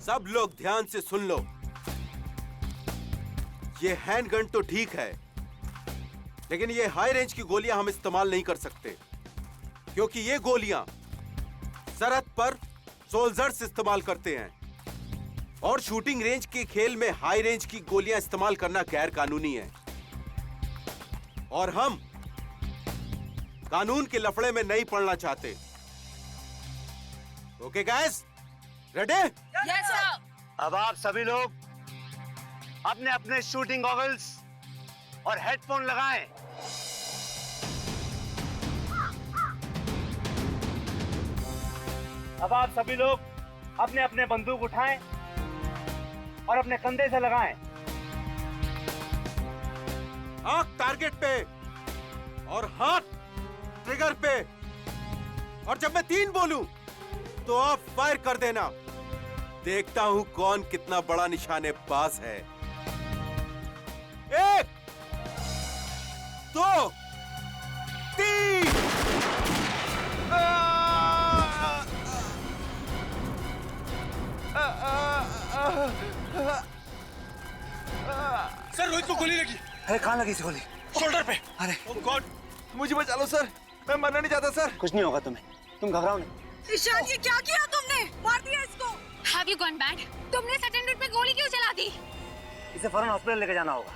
सब लोग ध्यान से सुन लो। ये हैंडगन तो ठीक है, लेकिन ये हाई रेंज की गोलियां हम इस्तेमाल नहीं कर सकते, क्योंकि ये गोलियां सरहद पर सोल्जर्स इस्तेमाल करते हैं और शूटिंग रेंज के खेल में हाई रेंज की गोलियां इस्तेमाल करना गैर कानूनी है और हम कानून के लफड़े में नहीं पड़ना चाहते। Okay guys, ready? Yes sir. अब आप सभी लोग अपने अपने शूटिंग गॉगल्स और हेडफोन लगाएं। अब आप सभी लोग अपने अपने बंदूक उठाएं और अपने कंधे से लगाएं। आंख टारगेट पे और हाथ ट्रिगर पे, और जब मैं 3 बोलूं तो आप फायर कर देना। देखता हूं कौन कितना बड़ा निशानेबाज है। 1 2 3। सर रोहित को गोली लगी। अरे कहाँ लगी इस गोली? शोल्डर पे। अरे ओह गॉड, मुझे बचा लो सर, मैं मरना नहीं चाहता सर। कुछ नहीं होगा तुम्हें, तुम घबराओ नहीं। ईशान, ये क्या किया तुमने? मार दिया इसको। Have you gone mad? तुमने सेकंड रूट पे गोली क्यों चला दी? इसे फौरन हॉस्पिटल लेके जाना होगा।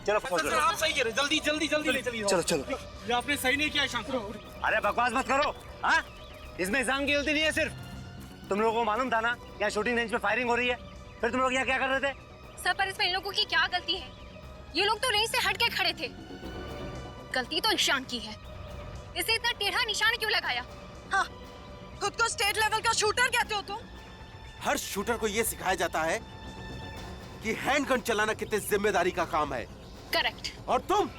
चलो सर आप सही कह रहे, जल्दी जल्दी जल्दी ले चलिए। चलो चलो। ये आपने सही नहीं किया ईशान। अरे बकवास मत करो। हाँ, इसमें ईशान की गलती नहीं है। सिर्फ तुम लोगों को मालूम था ना यहाँ शूटिंग रेंज में फायरिंग हो रही है, फिर तुम लोग यहाँ क्या कर रहे थे? सर पर इसमें इन लोगों की क्या गलती है? ये लोग तो रेंज से हट के खड़े थे। गलती तो ईशान की है। इसे इतना टेढ़ा निशान क्यों लगाया? हाँ, खुद को स्टेट लेवल का शूटर कहते हो तुम? हर शूटर को यह सिखाया जाता है कि हैंडगन चलाना कितनी जिम्मेदारी का काम है। करेक्ट। और तुम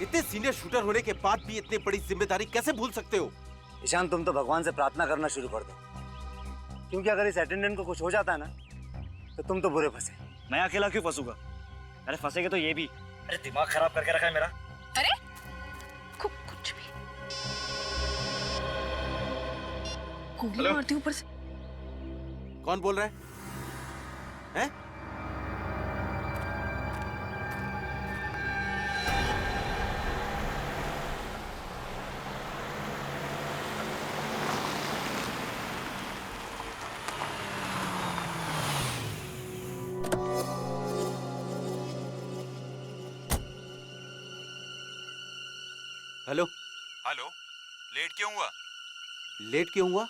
इतने सीनियर शूटर होने के बाद भी इतनी बड़ी जिम्मेदारी कैसे भूल सकते हो? ईशान, तुम तो भगवान से प्रार्थना करना शुरू कर दो, क्योंकि अगर इस अटेंडेंट को कुछ हो जाता है ना तो तुम तो बुरे फंसे। मैं अकेला क्यों फंसूंगा? अरे फंसेगे तो ये भी। अरे दिमाग खराब करके रखा है मेरा। अरे कुछ भी गोली मारती ऊपर से। कौन बोल रहा है? हैं? हेलो। हेलो, लेट क्यों हुआ? लेट क्यों हुआ?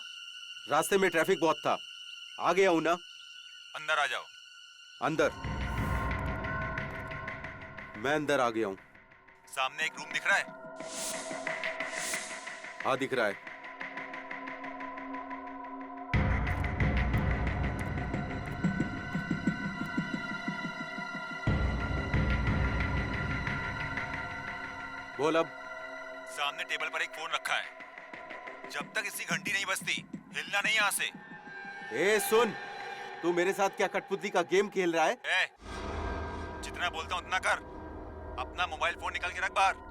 रास्ते में ट्रैफिक बहुत था, आ गया हूं ना। अंदर आ जाओ। अंदर? मैं अंदर आ गया हूं। सामने एक रूम दिख रहा है? हाँ दिख रहा है। बोल अब। सामने टेबल पर एक फोन रखा है। जब तक इसकी घंटी नहीं बजती हिलना नहीं यहाँ से। ए सुन, तू मेरे साथ क्या कठपुतली का गेम खेल रहा है? ए, जितना बोलता हूँ उतना कर। अपना मोबाइल फोन निकाल के रख बाहर।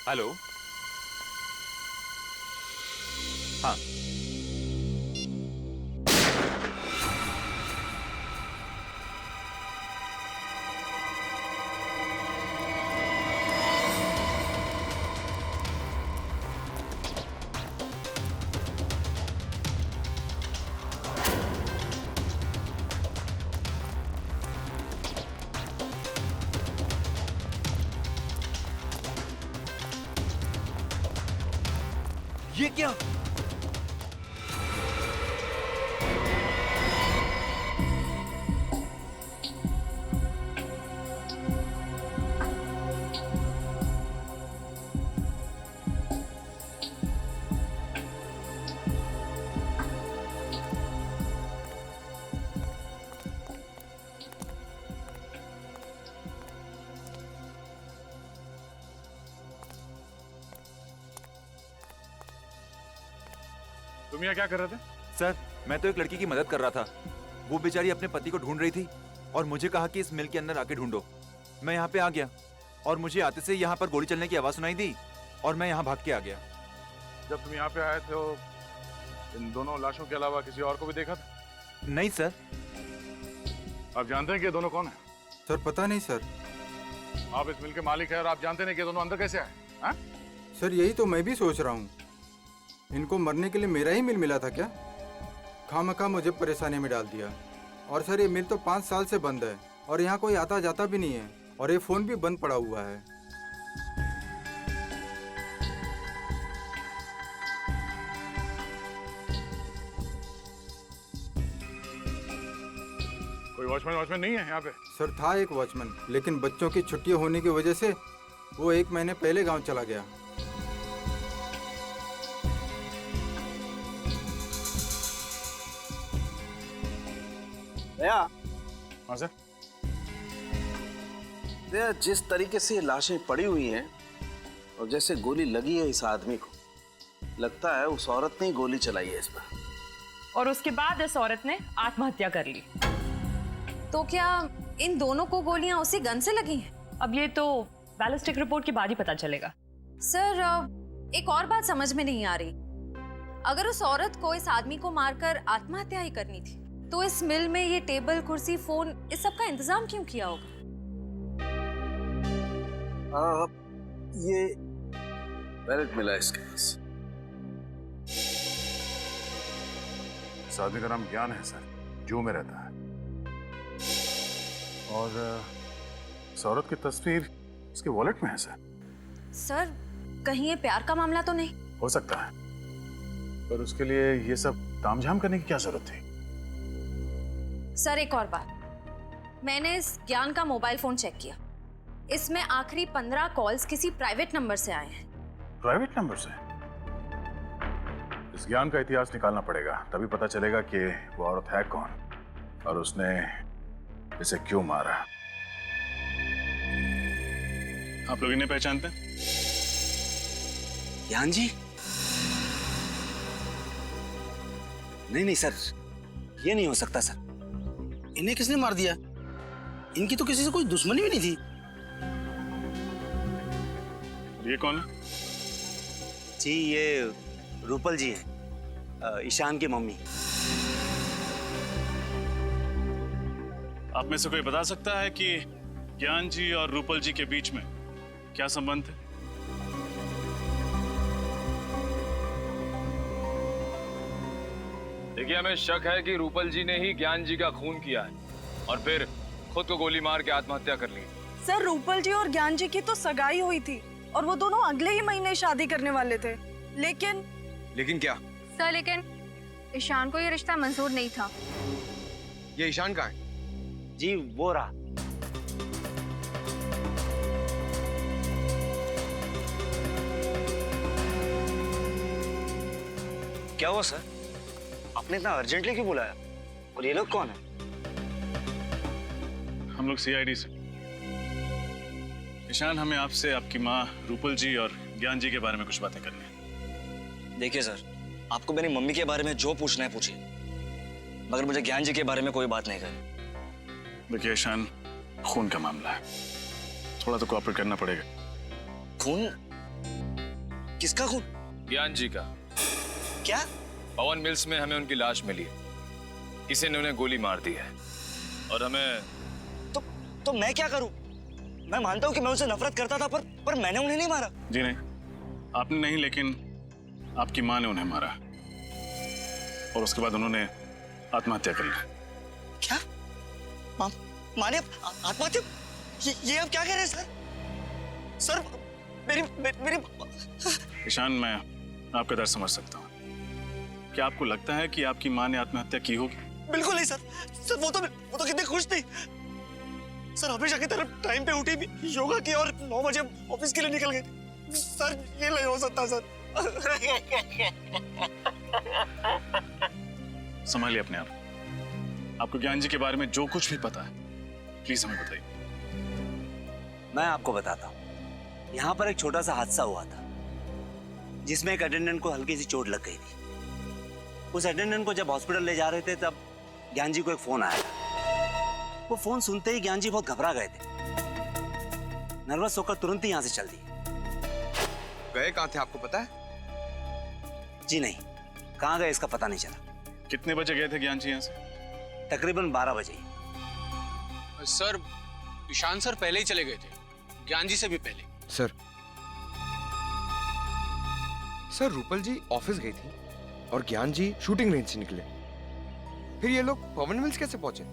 हेलो। हाँ, ये क्या? तुम यहाँ क्या कर रहे थे? सर मैं तो एक लड़की की मदद कर रहा था। वो बेचारी अपने पति को ढूंढ रही थी और मुझे कहा कि इस मिल के अंदर आके ढूंढो। मैं यहाँ पे आ गया और मुझे आते से यहाँ पर गोली चलने की आवाज सुनाई दी और मैं यहाँ भाग के आ गया। जब तुम यहाँ पे आए थे तो इन दोनों लाशों के अलावा किसी और को भी देखा था? नहीं सर। आप जानते हैं कि ये दोनों कौन है? सर पता नहीं सर। आप इस मिल के मालिक हैं और आप जानते नहीं कि ये दोनों अंदर कैसे आए? हाँ? सर यही तो मैं भी सोच रहा हूँ, इनको मरने के लिए मेरा ही मिल मिला था क्या? खामखा मुझे परेशानी में डाल दिया। और सर ये मिल तो 5 साल से बंद है और यहाँ कोई आता जाता भी नहीं है और ये फ़ोन भी बंद पड़ा हुआ है। कोई वॉचमैन नहीं है यहाँ पे? सर था एक वॉचमैन, लेकिन बच्चों की छुट्टियाँ होने की वजह से वो 1 महीने पहले गांव चला गया। दया, हाँ सर। दया, जिस तरीके से ये लाशें पड़ी हुई हैं और जैसे गोली लगी है इस आदमी को, लगता है उस औरत ने ही गोली चलाई है इस पर। और उसके बाद इस औरत ने आत्महत्या कर ली। तो क्या इन दोनों को गोलियां उसी गन से लगी हैं? अब ये तो बैलिस्टिक रिपोर्ट के बाद ही पता चलेगा। सर एक और बात समझ में नहीं आ रही। अगर उस औरत को इस आदमी को मारकर आत्महत्या ही करनी थी तो इस मिल में ये टेबल, कुर्सी, फोन, इस सब का इंतजाम क्यों किया होगा? ये वैलेट मिला इसके पास। इस आदमी का नाम ज्ञान है सर, जू में रहता है। और इस औरत की तस्वीर इसके वॉलेट में है सर। सर कहीं ये प्यार का मामला तो नहीं? हो सकता है, पर उसके लिए ये सब तामझाम करने की क्या जरूरत थी? सर एक और बात, मैंने इस ज्ञान का मोबाइल फोन चेक किया। इसमें आखिरी 15 कॉल्स किसी प्राइवेट नंबर से आए हैं। प्राइवेट नंबर से? इस ज्ञान का इतिहास निकालना पड़ेगा, तभी पता चलेगा कि वो औरत है कौन और उसने इसे क्यों मारा। आप लोग इन्हें पहचानते हैं? ज्ञान जी? नहीं सर, ये नहीं हो सकता सर। इन्हें किसने मार दिया? इनकी तो किसी से कोई दुश्मनी भी नहीं थी। ये कौन है? जी ये रूपल जी हैं, ईशान की मम्मी। आप में से कोई बता सकता है कि ज्ञान जी और रूपल जी के बीच में क्या संबंध है? देखिए, हमें शक है कि रूपल जी ने ही ज्ञान जी का खून किया है और फिर खुद को गोली मार के आत्महत्या कर ली। सर रूपल जी और ज्ञान जी की तो सगाई हुई थी और वो दोनों अगले ही महीने शादी करने वाले थे। लेकिन क्या? सर लेकिन ईशान को ये रिश्ता मंजूर नहीं था। ये ईशान का है? जी वो रहा। क्या हुआ सर? आपने इतना अर्जेंटली क्यों बुलाया? और ये लोग कौन है? हम लोग सीआईडी से। ईशान, हमें आपसे आपकी माँ रूपल जी और ज्ञान जी के बारे में कुछ बातें करनी है। देखिए सर, आपको मेरी मम्मी के बारे में जो पूछना है पूछिए, मगर मुझे ज्ञान जी के बारे में कोई बात नहीं करनी। देखिए ईशान, खून का मामला है, थोड़ा तो कोऑपरेट करना पड़ेगा। खून? किसका खून? ज्ञान जी का। क्या? पवन मिल्स में हमें उनकी लाश मिली है, किसी ने उन्हें गोली मार दी है और हमें तो मैं क्या करूं? मैं मानता हूं कि मैं उनसे नफरत करता था, पर मैंने उन्हें नहीं मारा। जी नहीं, आपने नहीं, लेकिन आपकी माँ ने उन्हें मारा और उसके बाद उन्होंने आत्महत्या कर ली। क्या? माँ ने आत्महत्या? ये आप क्या कह रहे हैं सर? सर मेरी ईशान, मैं आपका दर्द समझ सकता हूँ। क्या आपको लगता है कि आपकी माँ ने आत्महत्या की होगी? बिल्कुल नहीं सर। सर वो तो कितने खुश थी सर, हमेशा की तरह टाइम पे उठी भी, योगा की और 9 बजे ऑफिस के लिए निकल गई। सर ये नहीं हो सकता सर। संभालिए अपने आप। आपको ज्ञान जी के बारे में जो कुछ भी पता है प्लीज हमें बताइए। मैं आपको बताता हूँ। यहाँ पर एक छोटा सा हादसा हुआ था जिसमें एक अटेंडेंट को हल्की सी चोट लग गई थी। उस अटेंडेंट को जब हॉस्पिटल ले जा रहे थे तब ज्ञान जी को एक फोन आया था। वो फोन सुनते ही ज्ञान जी बहुत घबरा गए थे। नर्वस होकर तुरंत ही यहाँ से चल दिए। गए कहाँ थे आपको पता है? जी नहीं, कहाँ गए इसका पता नहीं चला। कितने बजे गए थे ज्ञान जी यहाँ से? तकरीबन 12 बजे। सर ईशान सर पहले ही चले गए थे, ज्ञान जी से भी पहले। सर रूपल जी ऑफिस गई थी और ज्ञान जी शूटिंग रेंज से निकले। फिर ये लोग पवन मिल्स कैसे पहुंचे?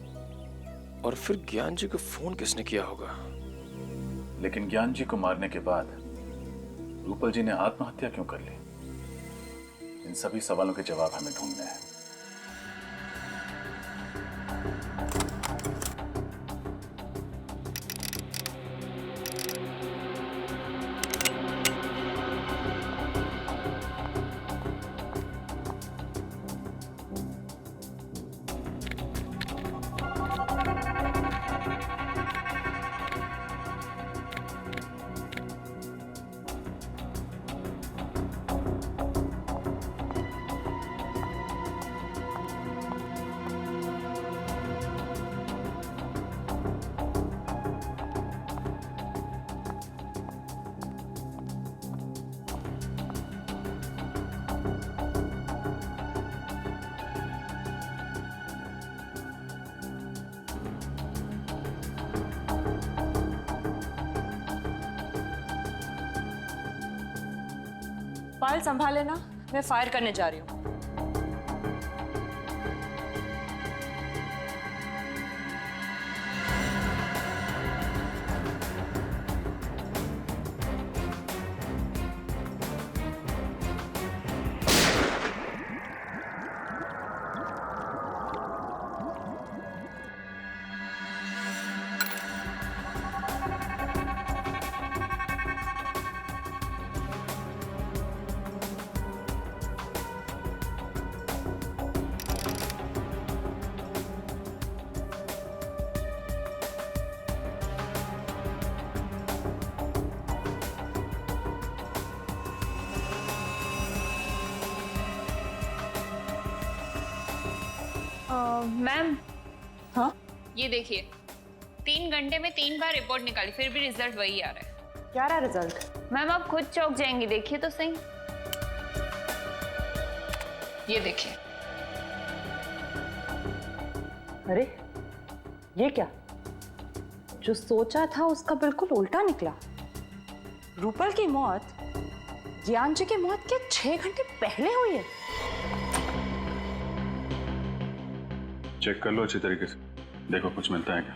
और फिर ज्ञान जी को फोन किसने किया होगा? लेकिन ज्ञान जी को मारने के बाद रूपल जी ने आत्महत्या क्यों कर ली? इन सभी सवालों के जवाब हमें ढूंढने हैं। फाइल संभाल लेना, मैं फायर करने जा रही हूँ। मैम, हाँ ये देखिए 3 घंटे में 3 बार रिपोर्ट निकाली, फिर भी रिजल्ट वही आ रहा है। क्या रहा रिजल्ट? मैम आप खुद चौंक जाएंगी, देखिए तो सही। ये देखिए। अरे ये क्या? जो सोचा था उसका बिल्कुल उल्टा निकला। रूपल की मौत ज्ञान जी की मौत के 6 घंटे पहले हुई है। चेक कर लो अच्छी तरीके से, देखो कुछ मिलता है क्या।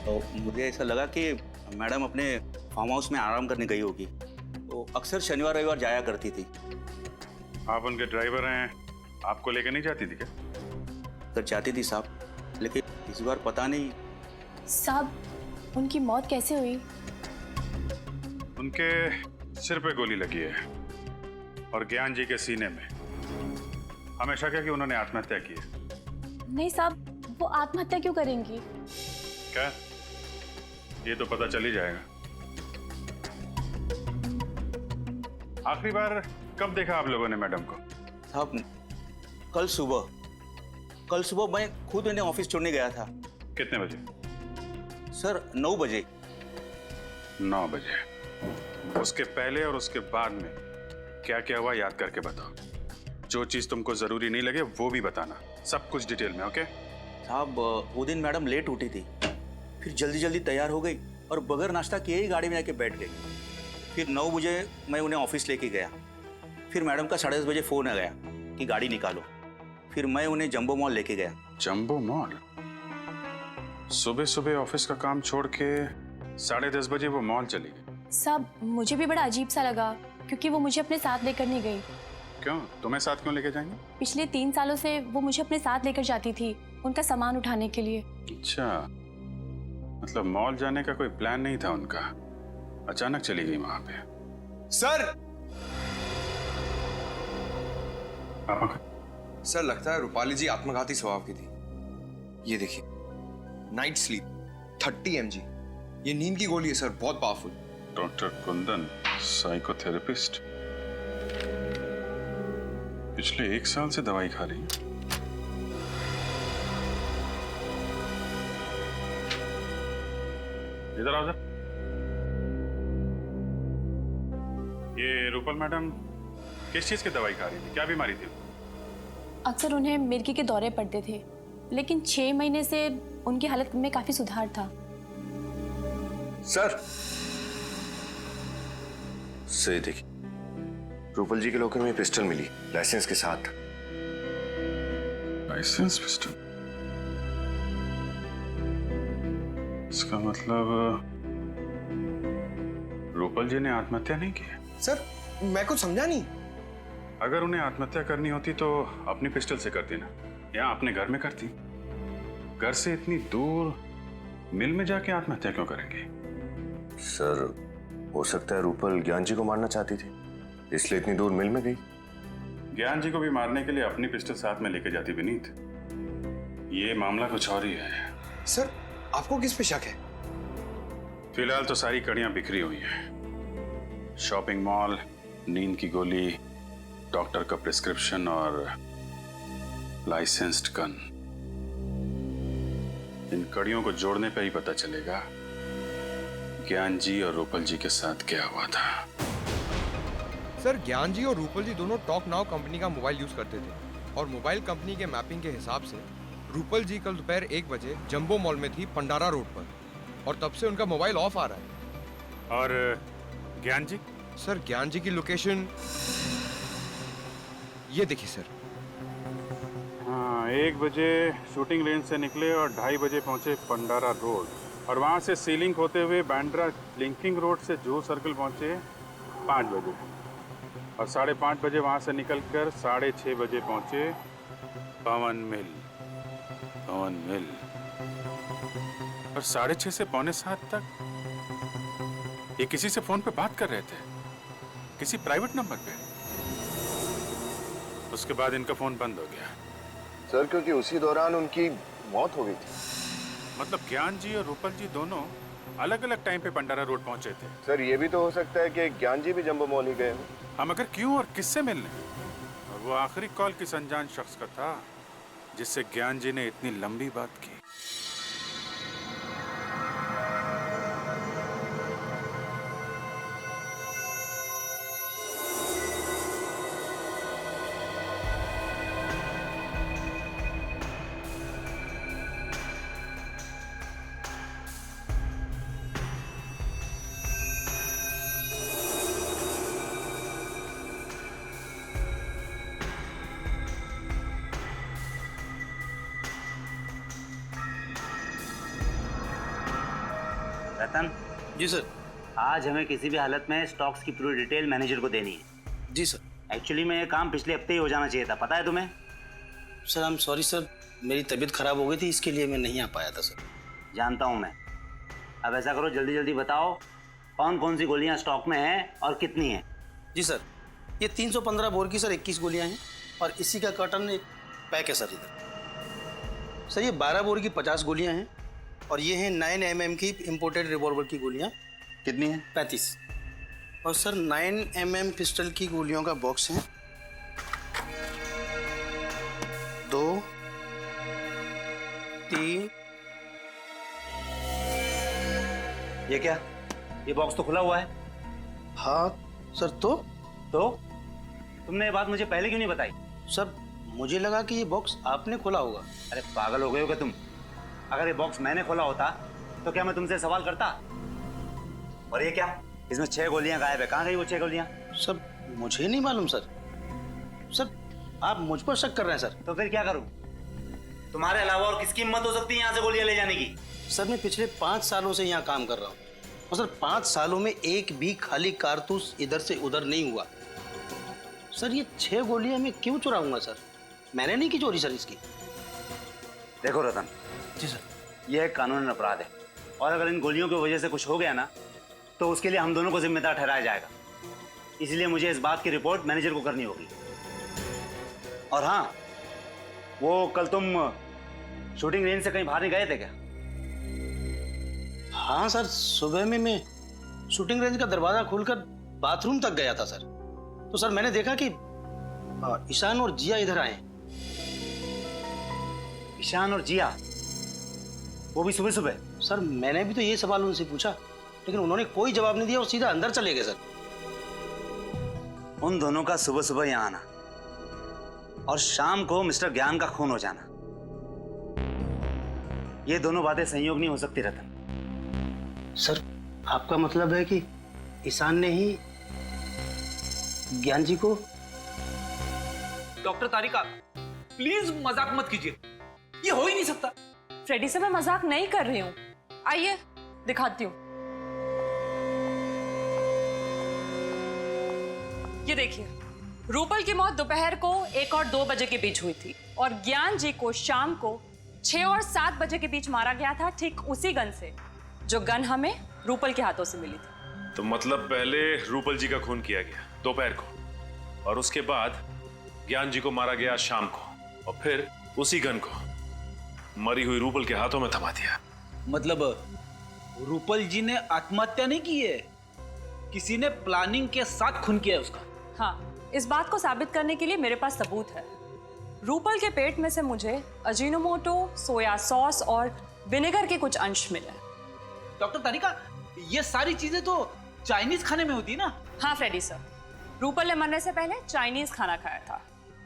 तो मुझे ऐसा लगा कि मैडम अपने फार्म हाउस में आराम करने गई होगी, तो अक्सर शनिवार रविवार जाया करती थी। आप उनके ड्राइवर हैं, आपको लेकर नहीं जाती थी क्या? सर जाती थी साहब, लेकिन इस बार पता नहीं। साहब उनकी मौत कैसे हुई? उनके सिर पे गोली लगी है और ज्ञान जी के सीने में। हमें शक है कि उन्होंने आत्महत्या की है। नहीं साहब, वो आत्महत्या क्यों करेंगी? क्या? ये तो पता चल ही जाएगा। आखिरी बार कब देखा आप लोगों ने मैडम को? साहब कल सुबह मैं खुद उन्हें ऑफिस छोड़ने गया था। कितने बजे? सर 9 बजे। 9 बजे। उसके पहले और उसके बाद में क्या क्या हुआ याद करके बताओ। जो चीज तुमको जरूरी नहीं लगे वो भी बताना, सब कुछ डिटेल में। ओके साहब, वो दिन मैडम लेट उठी थी, फिर जल्दी जल्दी तैयार हो गई और बगैर नाश्ता किए ही गाड़ी में जाके बैठ गई। फिर 9 बजे मैं उन्हें ऑफिस लेके गया। फिर मैडम का 10:30 बजे फोन आ गया कि गाड़ी निकालो। फिर मैं उन्हें जंबो मॉल लेके गया। Jumbo mall? सुबह सुबह ऑफिस का काम छोड़ के 10:30 बजे वो मॉल चली गई? साहब मुझे भी बड़ा अजीब सा लगा, क्योंकि वो मुझे अपने साथ लेकर नहीं गई। क्यों? तुम्हें साथ क्यों लेके जाएंगे? पिछले 3 सालों से वो मुझे अपने साथ लेकर जाती थी, उनका सामान उठाने के लिए। अच्छा, मतलब मॉल जाने का कोई प्लान नहीं था उनका, अचानक चली गई वहां पे। सर! सर लगता है रूपाली जी आत्मघाती स्वभाव की थी। ये देखिए, नाइट स्लीप 30 mg, ये नींद की गोली है सर, बहुत पावरफुल। Doctor Kundan, psychotherapist. पिछले 1 साल से दवाई खा रही है। इधर आओ। ये रूपल मैडम किस चीज की दवाई खा रही थी? क्या बीमारी थी? अक्सर उन्हें मिर्गी के दौरे पड़ते थे, लेकिन 6 महीने से उनकी हालत में काफी सुधार था। सर सही देखिए, रूपल जी के लॉकर में पिस्टल मिली, लाइसेंस के साथ। License pistol? इसका मतलब रूपल जी ने आत्महत्या नहीं की? सर मैं कुछ समझा नहीं। अगर उन्हें आत्महत्या करनी होती तो अपनी पिस्टल से करती ना, या अपने घर में करती। घर से इतनी दूर मिल में जाके आत्महत्या क्यों करेंगे? सर हो सकता है रूपल ज्ञान जी को मारना चाहती थी, इसलिए इतनी दूर मिल में गई। ज्ञान जी को भी मारने के लिए अपनी पिस्टल साथ में लेके जाती विनीत। ये मामला कुछ और ही है। सर आपको किस पे शक है? फिलहाल तो सारी कड़ियां बिखरी हुई हैं। शॉपिंग मॉल, नींद की गोली, डॉक्टर का प्रिस्क्रिप्शन और लाइसेंस्ड गन। इन कड़ियों को जोड़ने पे ही पता चलेगा ज्ञान जी और रूपल जी के साथ क्या हुआ था। सर ज्ञान जी और रूपल जी दोनों टॉक नाउ कंपनी का मोबाइल यूज करते थे और मोबाइल कंपनी के मैपिंग के हिसाब से रूपल जी कल दोपहर 1 बजे जंबो मॉल में थी पंडारा रोड पर, और तब से उनका मोबाइल ऑफ आ रहा है। और ज्ञान जी? सर ज्ञान जी की लोकेशन ये देखिए सर। हाँ, 1 बजे शूटिंग रेंज से निकले और 2:30 बजे पहुंचे पंडारा रोड, और वहां से सीलिंग होते हुए बांद्रा लिंकिंग रोड से जूहू सर्कल पहुंचे 5 बजे, और 5:30 बजे वहां से निकलकर 6:30 बजे पहुंचे पवन मिल। और 6:30 से 6:45 तक ये किसी से फोन पे बात कर रहे थे, किसी प्राइवेट नंबर पे। उसके बाद इनका फोन बंद हो गया। सर क्योंकि उसी दौरान उनकी मौत हो गई थी। मतलब ज्ञान जी और रूपल जी दोनों अलग अलग टाइम पे पंडारा रोड पहुंचे थे। सर ये भी तो हो सकता है कि ज्ञान जी भी जंबो मॉल ही गए हो। हम अगर क्यों और किससे मिलने? और वो आखिरी कॉल किस अनजान शख्स का था जिससे ज्ञान जी ने इतनी लंबी बात की। रतन जी सर। आज हमें किसी भी हालत में स्टॉक्स की पूरी डिटेल मैनेजर को देनी है। जी सर। एक्चुअली में ये काम पिछले हफ्ते ही हो जाना चाहिए था, पता है तुम्हें? Sir I am sorry sir, मेरी तबीयत खराब हो गई थी, इसके लिए मैं नहीं आ पाया था सर। जानता हूँ मैं। अब ऐसा करो, जल्दी जल्दी बताओ कौन कौन सी गोलियाँ स्टॉक में हैं और कितनी हैं। जी सर, ये 315 बोर की सर 21 गोलियाँ हैं, और इसी का कर्टन एक पैक है सर इधर। सर ये 12 बोर की 50 गोलियाँ हैं, और ये हैं 9 mm की इम्पोर्टेड रिवॉल्वर की गोलियाँ। कितनी है? 35। और सर 9 mm पिस्टल की गोलियों का बॉक्स है 2 3। ये क्या? ये बॉक्स तो खुला हुआ है। हाँ सर। तो तुमने ये बात मुझे पहले क्यों नहीं बताई? सर मुझे लगा कि ये बॉक्स आपने खोला होगा। अरे पागल हो गए हो क्या तुम? अगर ये बॉक्स मैंने खोला होता तो क्या मैं तुमसे सवाल करता? और ये क्या? इसमें 6 गोलियां गायब है, कहाँ गई वो 6 गोलियां? सर मुझे नहीं मालूम सर। सर आप मुझ पर शक कर रहे हैं सर। तो फिर क्या करूं? तुम्हारे अलावा और किसकी हिम्मत हो सकती है यहाँ से गोलियां ले जाने की? सर मैं पिछले 5 सालों से यहाँ काम कर रहा हूँ, और सर 5 सालों में एक भी खाली कारतूस इधर से उधर नहीं हुआ। सर ये 6 गोलियां मैं क्यों चुराऊंगा सर? मैंने नहीं की चोरी सर इसकी। देखो रतन। जी सर। यह एक कानूनी अपराध है, और अगर इन गोलियों की वजह से कुछ हो गया ना तो उसके लिए हम दोनों को जिम्मेदार ठहराया जाएगा। इसलिए मुझे इस बात की रिपोर्ट मैनेजर को करनी होगी। और हाँ, वो कल तुम शूटिंग रेंज से कहीं बाहर नहीं गए थे क्या? हाँ सर, सुबह में मैं शूटिंग रेंज का दरवाजा खोलकर बाथरूम तक गया था सर। तो सर मैंने देखा कि ईशान और जिया इधर आए। ईशान और जिया, वो भी सुबह सुबह? सर मैंने भी तो ये सवाल उनसे पूछा, लेकिन उन्होंने कोई जवाब नहीं दिया और सीधा अंदर चले गए सर। उन दोनों का सुबह सुबह यहाँ आना और शाम को मिस्टर ज्ञान का खून हो जाना, ये दोनों बातें संयोग नहीं हो सकती रतन। सर आपका मतलब है कि ईशान ने ही ज्ञान जी को? डॉक्टर तारिका प्लीज मजाक मत कीजिए, ये हो ही नहीं सकता। फ्रेडी से मैं मजाक नहीं कर रही हूँ, आइए दिखाती हूँ। ये देखिए, रूपल की मौत दोपहर को 1 और 2 बजे के बीच हुई थी और ज्ञान जी को शाम को 6 और 7 बजे के बीच मारा गया था, ठीक उसी गन से जो गन हमें रूपल के हाथों से मिली थी। तो मतलब पहले रूपल जी का खून किया गया दोपहर को और उसके बाद ज्ञान जी को मारा गया शाम को और फिर उसी गन को मरी हुई रूपल के हाथों में थमा दिया। मतलब रूपल जी ने आत्महत्या नहीं की है, किसी ने प्लानिंग के साथ खून किया है उसका। हाँ, इस बात को साबित करने के लिए मेरे पास सबूत है। रूपल के पेट में से मुझे अजीनोमोटो, सोया सॉस और विनेगर के कुछ अंश मिले। डॉक्टर तारिका, ये सारी चीजें तो चाइनीज खाने में होती है ना? हाँ फ्रेडी सर, रूपल ने मरने से पहले चाइनीज खाना खाया था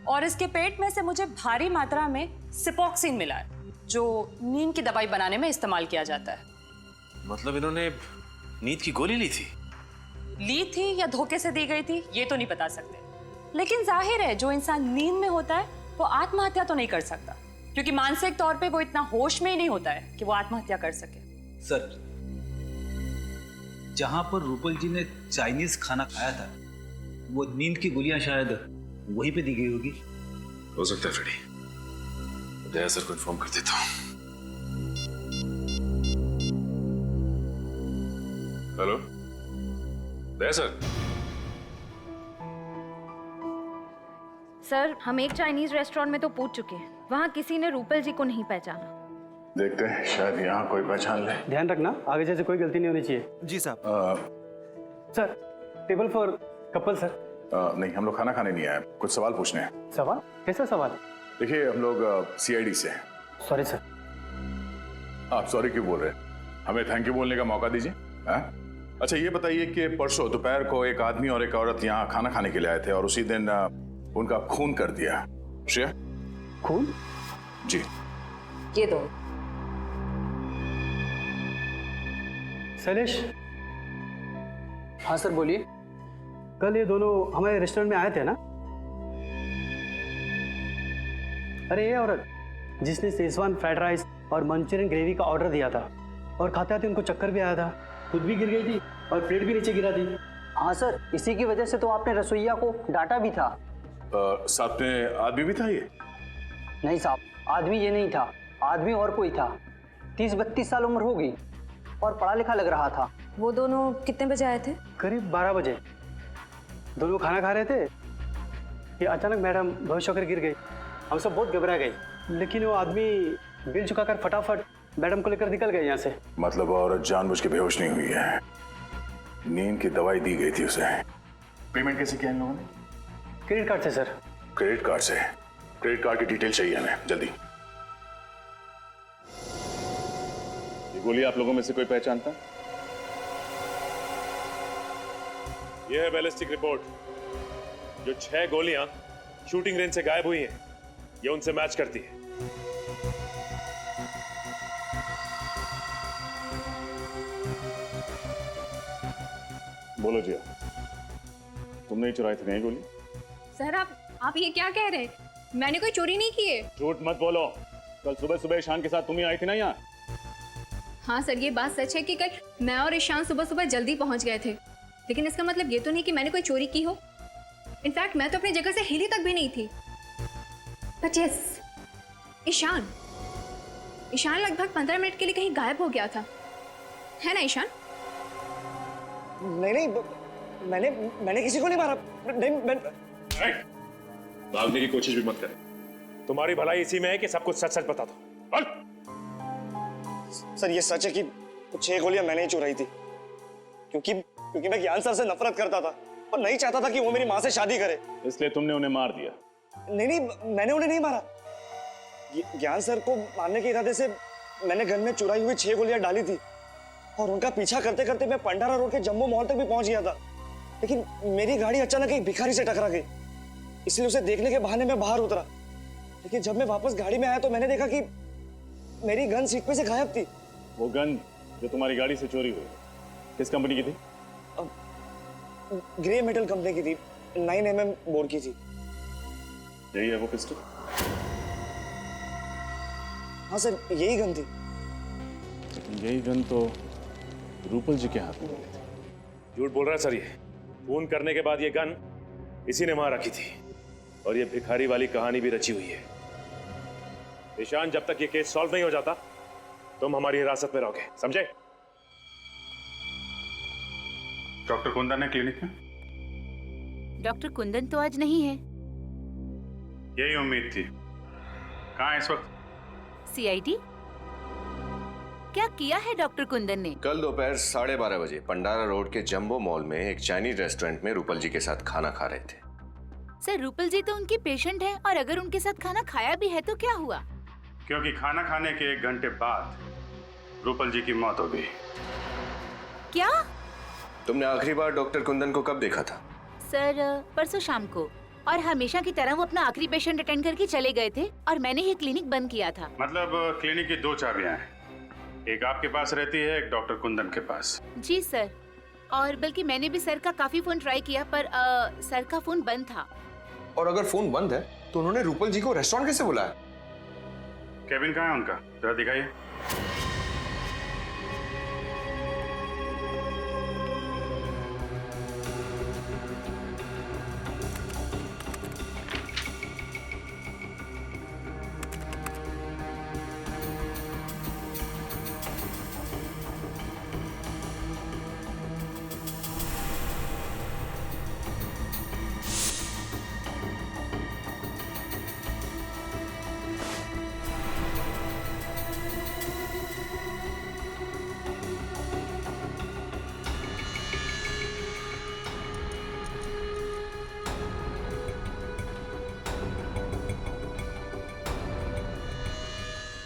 और इसके पेट में से मुझे भारी मात्रा में सिपोक्सिन मिला है, जो नींद की दवाई बनाने में इस्तेमाल किया जाता है। मतलब इन्होंने नींद की गोली ली थी? ली थी या धोखे से दी गई थी ये तो नहीं बता सकते, लेकिन जाहिर है जो इंसान नींद में होता है वो आत्महत्या तो नहीं कर सकता, क्योंकि मानसिक तौर पे वो इतना होश में ही नहीं होता है कि वो आत्महत्या कर सके। सर, जहां पर रूपल जी ने चाइनीज खाना खाया था वो नींद की गोलियां शायद वहीं पे दी गई होगी। हो सकता है फ्रेडी, दया सर को इन्फॉर्म कर देता हूँ। हेलो दया सर। सर हम एक चाइनीज रेस्टोरेंट में तो पूछ चुके हैं, वहाँ किसी ने रूपल जी को नहीं पहचाना। देखते हैं शायद यहाँ कोई पहचान ले। ध्यान रखना आगे जैसे कोई गलती नहीं होनी चाहिए। जी साहब। Sir table for couple sir. नहीं, हम लोग खाना खाने नहीं आए, कुछ सवाल पूछने हैं। सवाल? कैसा सवाल? देखिए हम लोग सीआईडी से हैं। Sorry sir. आप सॉरी क्यों बोल रहे हैं? हमें थैंक यू बोलने का मौका दीजिए। अच्छा ये बताइए कि परसों दोपहर को एक आदमी और एक औरत यहाँ खाना खाने के लिए आए थे और उसी दिन उनका खून कर दिया। श्रेया? खून? जी। ये दो। शैलेश। हाँ सर बोलिए। कल ये दोनों हमारे रेस्टोरेंट में आए थे ना? अरे ये औरत जिसने शेजवान फ्राइड राइस और मंचूरियन ग्रेवी का ऑर्डर दिया था और खाते खाते उनको चक्कर भी आया था, खुद भी गिर गई थी और प्लेट भी नीचे गिरा थी। हाँ सर, इसी की वजह से तो आपने रसोइया को डांटा भी था। साथ में आदमी भी था ये? नहीं साहब, आदमी ये नहीं था, आदमी और कोई था। 30-32 साल उम्र होगी और पढ़ा लिखा लग रहा था। वो दोनों कितने बजे आए थे? करीब 12 बजे। दोनों खाना खा रहे थे कि अचानक मैडम बेहोश होकर गिर गई। हम सब बहुत घबरा गए, लेकिन वो आदमी बिल चुकाकर फटाफट मैडम को लेकर निकल गए यहाँ से। मतलब औरत जानबूझ के बेहोश नहीं हुई है, नींद की दवाई दी गई थी उसे। पेमेंट कैसे किया इन लोगों ने? क्रेडिट कार्ड से सर। क्रेडिट कार्ड से? क्रेडिट कार्ड की डिटेल चाहिए हमें जल्दी। ये गोली आप लोगों में से कोई पहचानता? यह है बैलिस्टिक रिपोर्ट। जो 6 गोलियां शूटिंग रेंज से गायब हुई हैं, ये उनसे मैच करती है। बोलो जिया, तुमने ही चुराई थी नहीं गोली? सर आप ये क्या कह रहे हैं? मैंने कोई चोरी नहीं की है। झूठ मत बोलो, कल सुबह सुबह ईशान के साथ तुम ही आई थी ना यहाँ? हाँ सर, ये बात सच है कि कल मैं और ईशान सुबह सुबह जल्दी पहुंच गए थे, लेकिन इसका मतलब ये तो नहीं कि मैंने कोई चोरी की हो। इनफैक्ट मैं तो अपनी जगह से हिली तक भी नहीं थी। बट यस, ईशान लगभग 15 मिनट के लिए कहीं गायब हो गया था, है ना ईशान? नहीं, मैंने किसी को नहीं मारा। भागने की कोशिश भी मत कर। तुम्हारी भलाई इसी में है कि सब कुछ सच सच बता दो। सर ये सच है कि 6 गोलियां मैंने ही चुराई थी, क्योंकि मैं ज्ञान सर से नफरत करता था और नहीं चाहता था कि वो मेरी माँ से शादी करे। इसलिए तुमने उन्हें मार दिया? नहीं, मैंने उन्हें नहीं मारा। ज्ञान सर को मारने के इरादे से मैंने गन में चुराई हुई 6 गोलियां डाली थी और उनका पीछा करते करते मैं पंडारा रोड के जम्बो मॉल तक भी पहुंच गया था, लेकिन मेरी गाड़ी अचानक एक भिखारी से टकरा गई, इसलिए उसे देखने के बहाने मैं बाहर उतरा। लेकिन जब मैं वापस गाड़ी में आया तो मैंने देखा कि मेरी गन सीट पे से गायब थी। वो गन जो तुम्हारी गाड़ी से चोरी हुई किस कंपनी की थी? ग्रे मेटल कंपनी की थी, 9mm बोर की थी। यही है वो पिस्टल? हाँ सर, यही गन थी। यही गन तो रूपल जी के हाथ में मिली थी। झूठ बोल रहा है सर ये। खून करने के बाद ये गन इसी ने वहां रखी थी और ये भिखारी वाली कहानी भी रची हुई है। ईशान, जब तक ये केस सॉल्व नहीं हो जाता तुम हमारी हिरासत में रहोगे, समझे? डॉक्टर कुंदन है क्लिनिक में? डॉक्टर कुंदन तो आज नहीं है। यही उम्मीद थी। कहाँ है इस वक्त? सीआईडी? क्या किया है डॉक्टर कुंदन ने? कल दोपहर 12:30 बजे पंडारा रोड के जंबो मॉल में एक चाइनीज रेस्टोरेंट में रूपल जी के साथ खाना खा रहे थे। सर, रूपल जी तो उनकी पेशेंट है और अगर उनके साथ खाना खाया भी है तो क्या हुआ? क्योंकि खाना खाने के 1 घंटे बाद रूपल जी की मौत हो गई। क्या? तुमने आखिरी बार डॉक्टर कुंदन को कब देखा था? सर, परसों शाम को, और हमेशा की तरह वो अपना आखिरी पेशेंट अटेंड करके चले गए थे और मैंने ही क्लिनिक बंद किया था। मतलब क्लिनिक की 2 चाबियां हैं, एक आपके पास रहती है, एक डॉक्टर कुंदन के पास। जी सर, और बल्कि मैंने भी सर का काफी फोन ट्राई किया पर सर का फोन बंद था। और अगर फोन बंद है तो उन्होंने रूपल जी को रेस्टोरेंट कैसे बुलाया? केबिन कहाँ है उनका? जरा दिखाइए।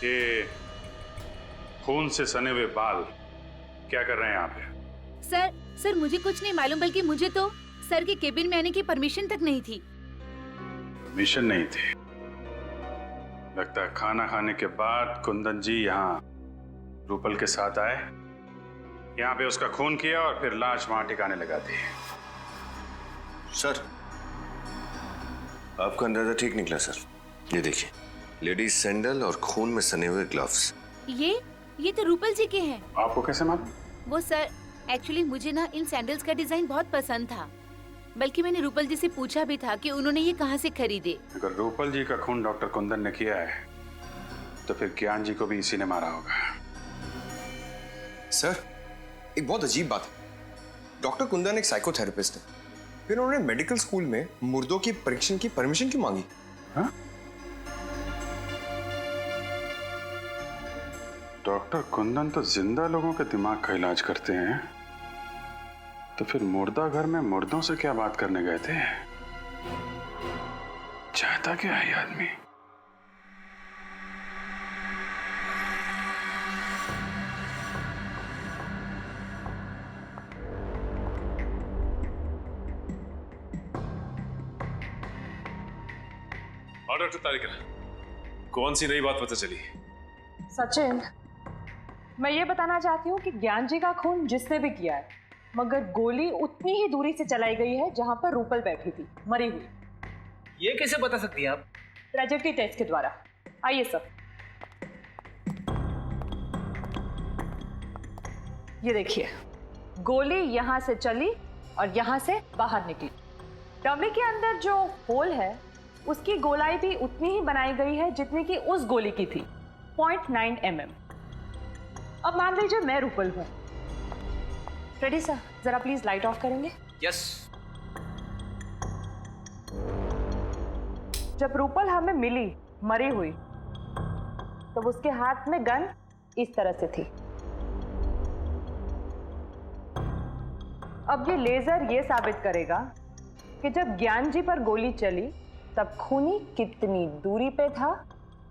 ये खून से सने हुए बाल क्या कर रहे हैं यहाँ पे? सर मुझे कुछ नहीं मालूम, बल्कि मुझे तो सर के केबिन में आने की परमिशन तक नहीं थी। मिशन नहीं थी? लगता है खाना खाने के बाद कुंदन जी यहाँ रूपल के साथ आए, यहाँ पे उसका खून किया और फिर लाश वहां ठिकाने लगा दी। सर, आपका अंदाजा ठीक निकला सर। ये देखिए, लेडीज सैंडल और खून में सने हुए ग्लव्स। ये तो रूपल जी के हैं। आपको कैसे मालूम? वो सर, एक्चुअली मुझे ना इन सैंडल्स का डिजाइन बहुत पसंद था, बल्कि मैंने रूपल जी से पूछा भी था कि उन्होंने ये कहाँ से खरीदे। अगर रूपल जी का खून डॉक्टर कुंदन ने किया है तो फिर ज्ञान जी को भी इसी ने मारा होगा। सर, एक बहुत अजीब बात है। डॉक्टर कुंदन एक साइकोथेरेपिस्ट है, फिर उन्होंने मेडिकल स्कूल में मुर्दों की परीक्षण की परमिशन क्यों मांगी? हाँ? डॉक्टर कुंदन तो जिंदा लोगों के दिमाग का इलाज करते हैं, तो फिर मुर्दा घर में मुर्दों से क्या बात करने गए थे? चाहता क्या है ये आदमी? और डॉक्टर तारिका, कौन सी नई बात पता चली? सचिन, मैं ये बताना चाहती हूँ कि ज्ञान जी का खून जिसने भी किया है, मगर गोली उतनी ही दूरी से चलाई गई है जहां पर रूपल बैठी थी मरी हुई। ये कैसे बता सकती हैं आप? ट्रेजेक्टरी टेस्ट के द्वारा। आइए सर, ये देखिए, गोली यहां से चली और यहां से बाहर निकली। डमी के अंदर जो होल है उसकी गोलाई भी उतनी ही बनाई गई है जितनी कि उस गोली की थी, 0.9 mm। अब मान लीजिए मैं रूपल हूं। रेडी सर, जरा प्लीज लाइट ऑफ करेंगे? यस। जब रूपल हमें मिली मरी हुई तब उसके हाथ में गन इस तरह से थी। अब ये लेजर ये साबित करेगा कि जब ज्ञान जी पर गोली चली तब खूनी कितनी दूरी पे था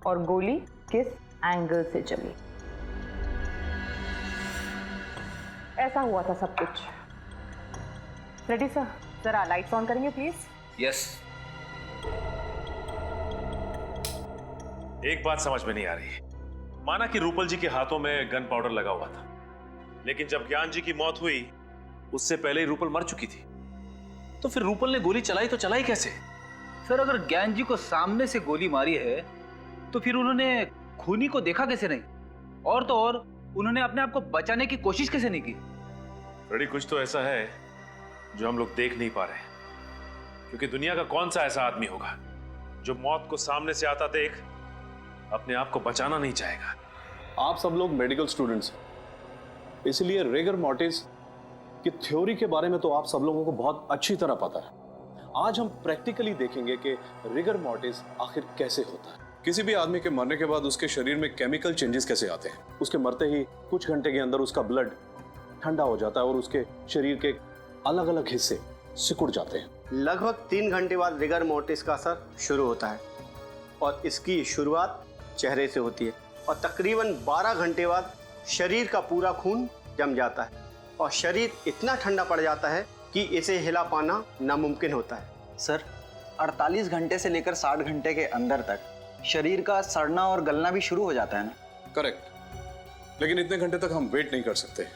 और गोली किस एंगल से चली। ऐसा हुआ था सब कुछ। रेडी सर, जरा लाइट्स ऑन करेंगे प्लीज। यस। एक बात समझ में नहीं आ रही। माना कि रूपल जी के हाथों में गन पाउडर लगा हुआ था, लेकिन जब ज्ञान जी की मौत हुई उससे पहले ही रूपल मर चुकी थी। तो फिर रूपल ने गोली चलाई तो चलाई कैसे? सर अगर ज्ञान जी को सामने से गोली मारी है तो फिर उन्होंने खूनी को देखा कैसे नहीं? और तो और उन्होंने अपने आप को बचाने की कोशिश कैसे नहीं की? रेडी, कुछ तो ऐसा है जो हम लोग देख नहीं पा रहे, क्योंकि दुनिया का कौन सा ऐसा आदमी होगा जो मौत को सामने से आता देख अपने आप को बचाना नहीं चाहेगा। आप सब लोग मेडिकल स्टूडेंट्स हैं, इसलिए रिगर मॉर्टिस की थ्योरी के बारे में तो आप सब लोगों को बहुत अच्छी तरह पता है। आज हम प्रैक्टिकली देखेंगे कि रिगर मॉर्टिस आखिर कैसे होता है। किसी भी आदमी के मरने के बाद उसके शरीर में केमिकल चेंजेस कैसे आते हैं। उसके मरते ही कुछ घंटे के अंदर उसका ब्लड ठंडा हो जाता है और उसके शरीर के अलग अलग हिस्से सिकुड़ जाते हैं। लगभग 3 घंटे बाद रिगर मोर्टिस का असर शुरू होता है और इसकी शुरुआत चेहरे से होती है और तकरीबन 12 घंटे बाद शरीर का पूरा खून जम जाता है और शरीर इतना ठंडा पड़ जाता है कि इसे हिला पाना नामुमकिन होता है। सर 48 घंटे से लेकर 60 घंटे के अंदर तक शरीर का सड़ना और गलना भी शुरू हो जाता है ना? करेक्ट, लेकिन इतने घंटे तक हम वेट नहीं कर सकते।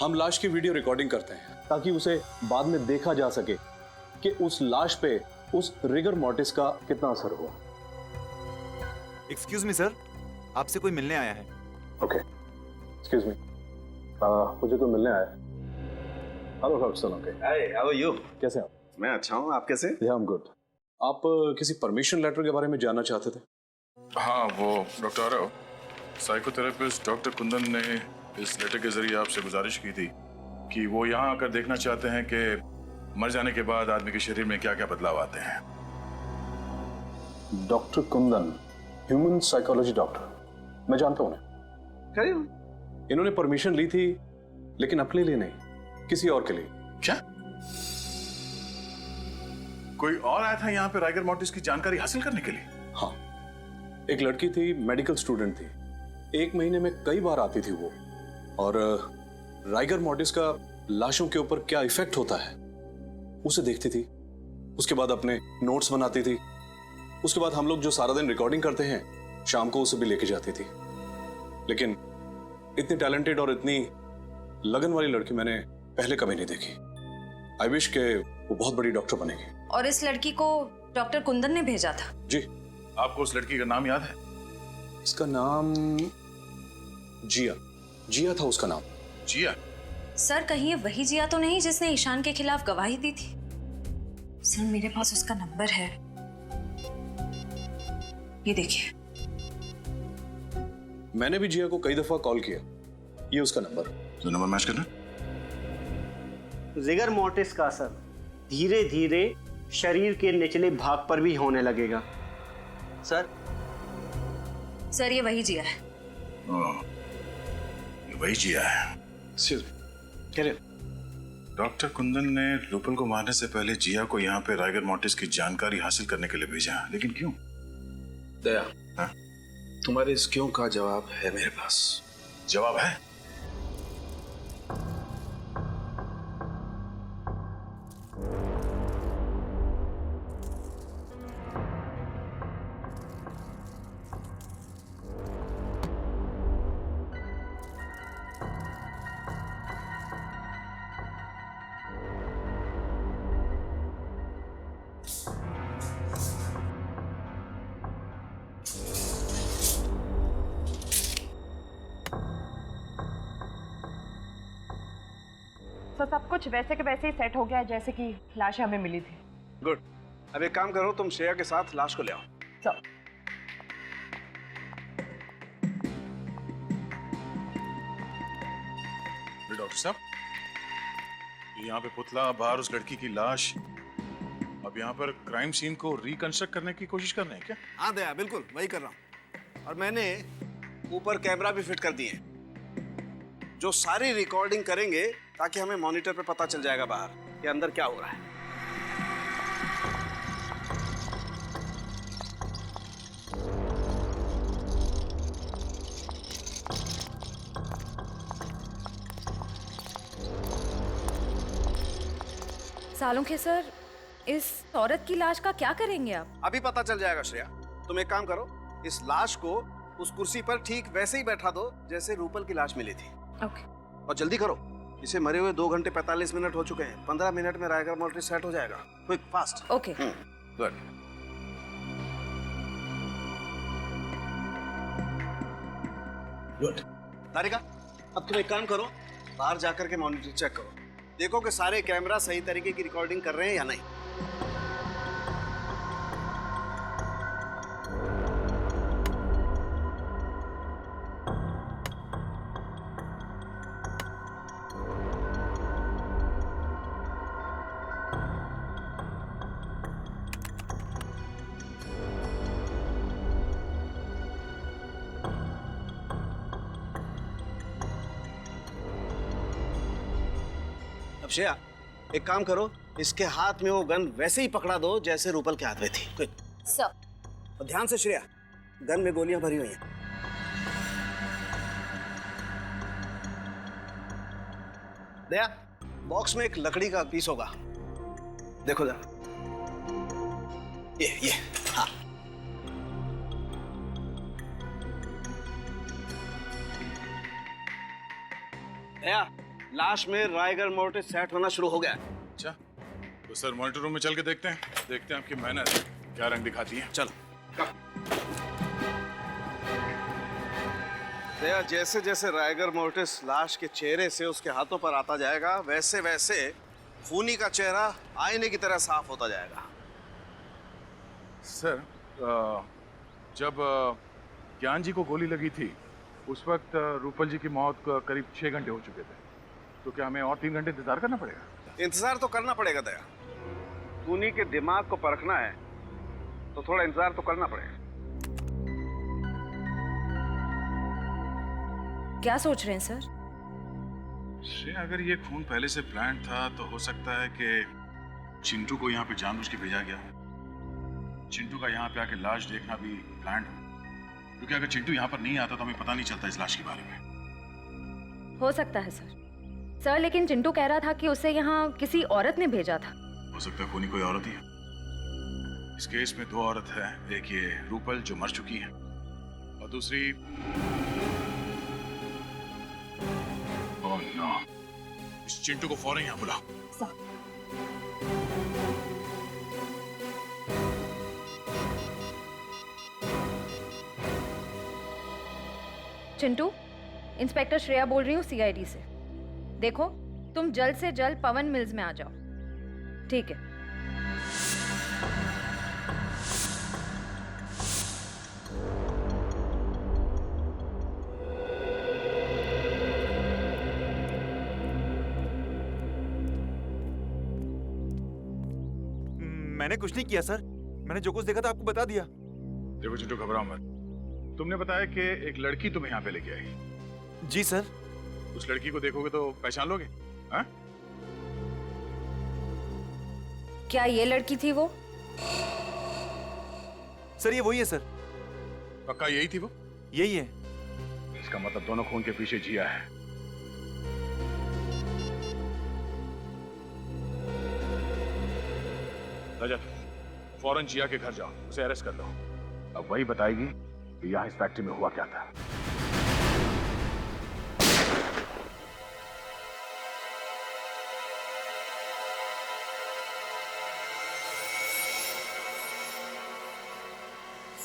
हम लाश की वीडियो रिकॉर्डिंग करते हैं ताकि उसे बाद में देखा जा सके कि उस लाश पे उस रिगर मॉर्टिस का कितना असर हुआ। एक्सक्यूज मी सर, आपसे कोई मिलने आया है। ओके, एक्सक्यूज मी, मुझे कोई मिलने आया है। Hello Ferguson. Okay, hi, how are you? कैसे हैं आप? मैं अच्छा हूँ, आप कैसे? या आई एम गुड। आप किसी परमिशन लेटर के बारे में जानना चाहते थे? हाँ, वो doctor Aarav, psychotherapist doctor Kundan ने इस लेटर के जरिए आपसे गुजारिश की थी कि वो यहाँ आकर देखना चाहते हैं कि मर जाने के बाद आदमी के शरीर में क्या क्या बदलाव आते हैं। Doctor Kundan, human psychology doctor, मैं जानता हूँ उन्हें। इन्होंने परमिशन ली थी लेकिन अपने लिए नहीं, किसी और के लिए। क्या कोई और आया था यहाँ पे राइगर मॉर्टिस की जानकारी हासिल करने के लिए? हाँ, एक लड़की थी, मेडिकल स्टूडेंट थी, 1 महीने में कई बार आती थी वो, और राइगर मॉर्टिस का लाशों के ऊपर क्या इफेक्ट होता है उसे देखती थी। उसके बाद अपने नोट्स बनाती थी। उसके बाद हम लोग जो सारा दिन रिकॉर्डिंग करते हैं शाम को उसे भी लेके जाती थी। लेकिन इतनी टैलेंटेड और इतनी लगन वाली लड़की मैंने पहले कभी नहीं देखी। आई विश के वो बहुत बड़ी डॉक्टर बनेगी। और इस लड़की को डॉक्टर कुंदन ने भेजा था? जी। आपको उस लड़की का नाम याद है? इसका नाम जिया, जिया था उसका नाम। जिया? सर कहीं ये वही जिया तो नहीं जिसने ईशान के खिलाफ गवाही दी थी? सर मेरे पास उसका नंबर है, ये देखिए। मैंने भी जिया को कई दफा कॉल किया, ये उसका नंबर। तो नंबर मैच करना। रिगर मोर्टिस का असर धीरे धीरे शरीर के निचले भाग पर भी होने लगेगा। सर ये वही जिया है। ये वही जिया है। डॉक्टर कुंदन ने रूपल को मारने से पहले जिया को यहाँ पे राइगर मॉर्टिस की जानकारी हासिल करने के लिए भेजा, लेकिन क्यों? दया, तुम्हारे इस क्यों का जवाब है मेरे पास। जवाब है? तो सब कुछ वैसे के वैसे ही सेट हो गया है जैसे कि लाशें हमें मिली थी। गुड। अब एक काम करो, तुम श्रेया के साथ लाश को ले आओ। चलो। डॉक्टर साहब, यहाँ पे पुतला, बाहर उस लड़की की लाश, अब यहाँ पर क्राइम सीन को रिकंस्ट्रक्ट करने की कोशिश कर रहे हैं क्या? हाँ दया, बिल्कुल वही कर रहा हूँ। और मैंने ऊपर कैमरा भी फिट कर दिए हैं जो सारी रिकॉर्डिंग करेंगे ताकि हमें मॉनिटर पे पता चल जाएगा बाहर कि अंदर क्या हो रहा है। सालों के सर, इस औरत की लाश का क्या करेंगे आप? अभी पता चल जाएगा श्रेया। तुम एक काम करो, इस लाश को उस कुर्सी पर ठीक वैसे ही बैठा दो जैसे रूपल की लाश मिली थी। ओके। और जल्दी करो, इसे मरे हुए 2 घंटे 45 मिनट हो चुके हैं। 15 मिनट में रायगर मोल्ट्री सेट हो जाएगा। Quick, fast. Okay. Good. Good. Tarika, अब तुम एक काम करो, बाहर जाकर के मॉनिटर चेक करो, देखो कि सारे कैमरा सही तरीके की रिकॉर्डिंग कर रहे हैं या नहीं। श्रेया, एक काम करो, इसके हाथ में वो गन वैसे ही पकड़ा दो जैसे रूपल के हाथ में थी। क्विक। सर। और ध्यान से श्रेया, गन में गोलियां भरी हुई हैं। दया, बॉक्स में एक लकड़ी का पीस होगा, देखो जरा। ये हाँ। दया, लाश में रायगर मोर्टिस सेट होना शुरू हो गया। अच्छा, तो सर मॉनिटर रूम में चल के देखते हैं आपकी मेहनत क्या रंग दिखाती है। चलो। दया, जैसे जैसे रायगर मोर्टिस लाश के चेहरे से उसके हाथों पर आता जाएगा, वैसे वैसे खूनी का चेहरा आईने की तरह साफ होता जाएगा। सर, जब ज्ञान जी को गोली लगी थी उस वक्त रूपल जी की मौत को करीब 6 घंटे हो चुके थे, तो क्या हमें और 3 घंटे इंतजार करना पड़ेगा? इंतजार तो करना पड़ेगा दया, खूनी के दिमाग को परखना है तो थोड़ा इंतजार तो करना पड़ेगा। क्या सोच रहे हैं सर? श्रेया, अगर ये खून पहले से प्लान था तो हो सकता है कि चिंटू को यहाँ पे जानबूझ के भेजा गया हो। चिंटू का यहाँ पे आके लाश देखना भी प्लान हो, क्योंकि अगर चिंटू यहाँ पर नहीं आता तो हमें पता नहीं चलता इस लाश के बारे में। हो सकता है सर, लेकिन चिंटू कह रहा था कि उसे यहाँ किसी औरत ने भेजा था। हो सकता है खूनी कोई औरत ही है। इस केस में 2 औरत है, एक ये रूपल जो मर चुकी है और दूसरी ओह नो, इस चिंटू को फौरन यहाँ बुला। चिंटू, इंस्पेक्टर श्रेया बोल रही हूँ सीआईडी से। देखो, तुम जल्द से जल्द पवन मिल्स में आ जाओ। ठीक है। मैंने कुछ नहीं किया सर, मैंने जो कुछ देखा था आपको बता दिया। देखो चिंटू, घबराओ मत। तुमने बताया कि एक लड़की तुम्हें यहाँ पे लेके आई। जी सर। उस लड़की को देखोगे तो पहचान लोगे? हाँ? क्या ये लड़की थी वो? सर ये वही है सर। पक्का यही थी वो? यही है। इसका मतलब दोनों खून के पीछे जिया है। रजत, फौरन जिया के घर जाओ, उसे अरेस्ट कर लो। अब वही बताएगी कि यहाँ इस फैक्ट्री में हुआ क्या था।